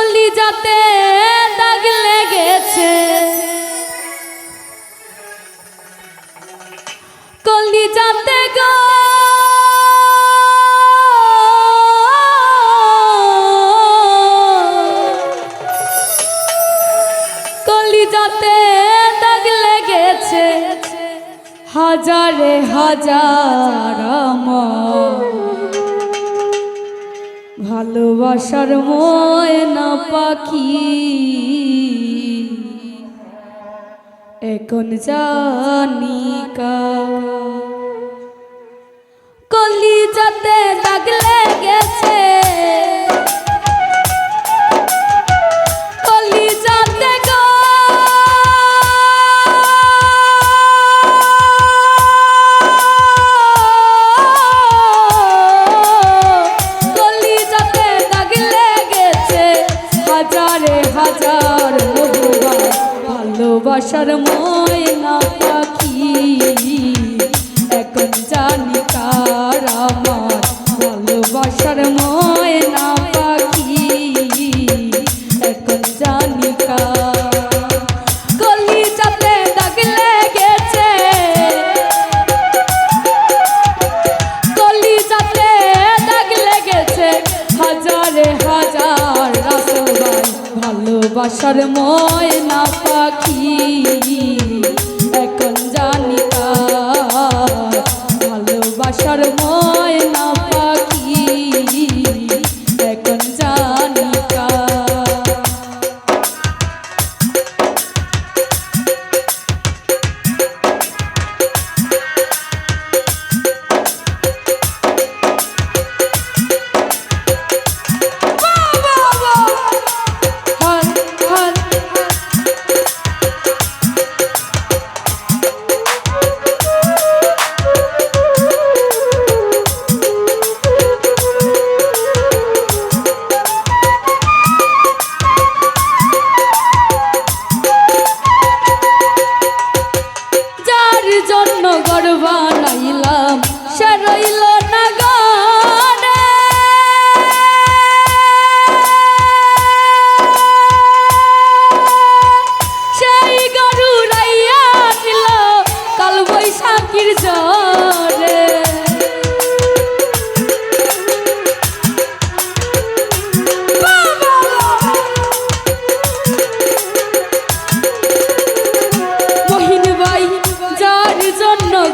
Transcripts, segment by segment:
কলিজাতে দাগ লেগেছে, কলিজাতে গো কলিজাতে দাগ লেগেছে, হাজারে হাজার আমার ভালোবাসার ময়না পাখি এখন জানি কলিজাতে দাগ লেগেছে, কলিজাতে গো কলিজাতে দাগ লেগেছে, হাজারে হাজার ভালোবাসার ময়না পাখি এখন জানি কার আমার ভালোবাসার ময়না পাখি এখন জানি কার। কলিজাতে দাগ লেগেছে, কলিজাতে দাগ লেগেছে, হাজারে হাজার রাসূলুল্লাহ ভালোবাসার ময়না পাখি এখন জানি কার ভালোবাসার ময়না পাখি এখন জানি কার। ঘর বানাইলাম সে রইল না ঘরে, সেই গরু রাইয়া নিল কাল বৈশাখীর ঝড়ে।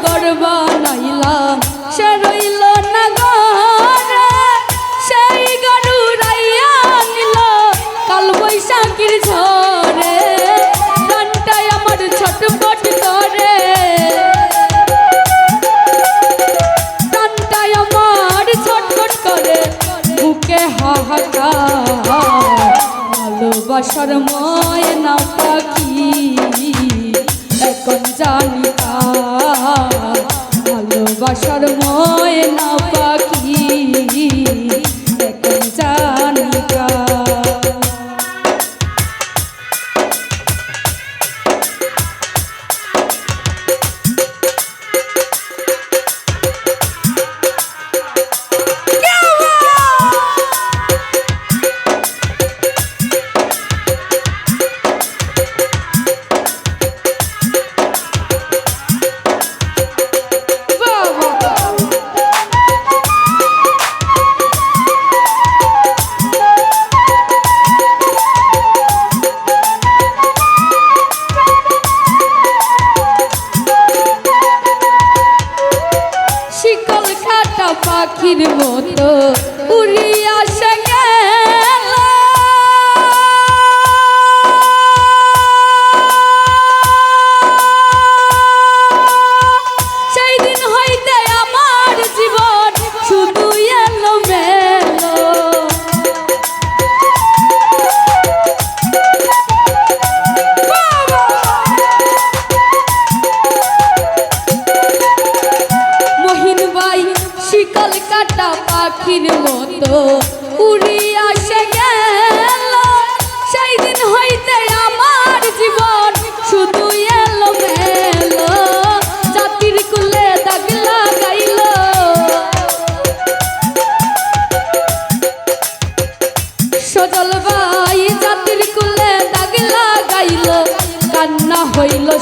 ঘর বানাইলাম সে রইল না ঘরে, সেই গরু রাইয়া নিল কাল বৈশাখীর ঝড়ে। প্রাণটাই আমার ছটফট করে, প্রাণটাই আমার ছটফট করে, বুকে হাহাকার ভালোবাসার ময়না পাখি এখন জানি কার ভালোবাসার ময়না পাখি এখন জানি কার।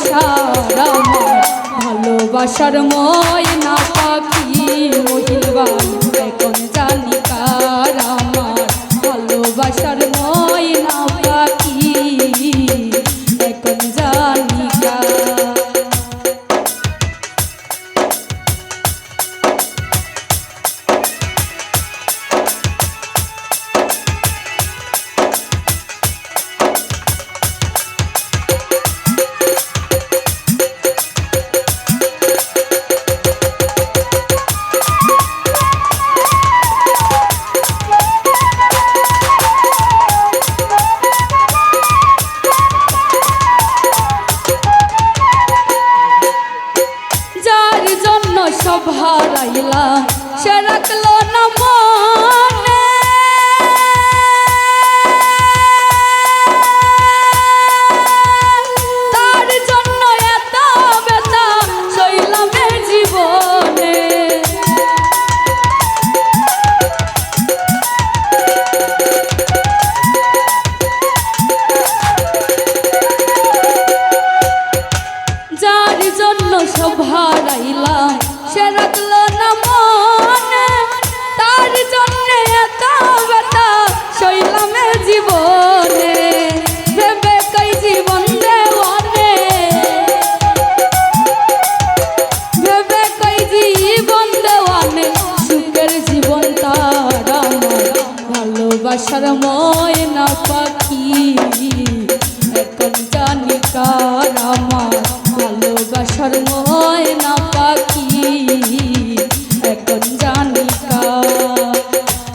সংসার আমার ভালোবাসার ময়না পাখি মহিলবান এখন জানি কার আমার ভালোবাসার ময়না পাখি এখন জানি কার। সব হারাইলাম সে রাখলো না মনে, তার জন্য এত ব্যথা সইলাম জীবনে। যার জন্য সব হারাইলাম সে রাখলো না মনে, তার জন্য এত ব্যথা সইলাম জীবনে। ভেবে কই জীবন দেওয়ানে, ভেবে কই জীবন দেওয়ানে, সুখের জীবন তার আমার ভালোবাসার ময়না পাখি এখন জানি কার আমার ভালোবাসার ময়না পাখি এখন জানি কার।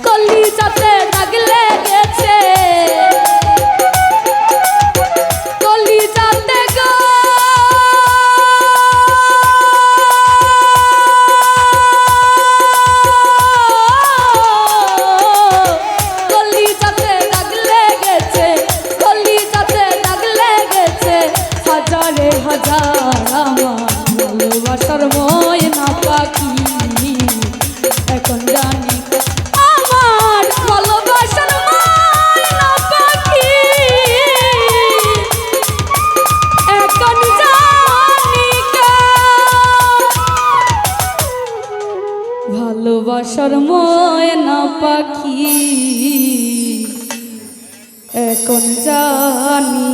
কলিজাতে দাগ লেগেছে, কলিজাতে গো কলিজাতে দাগ লেগেছে, কলিজাতে দাগ লেগেছে হাজারে হাজার আমার ভালোবাসার ময়না পাখি এখন জানি আমার ভালোবাসার ময়না পাখি এখন জানি ভালোবাসার ময়না পাখি এখন জানি।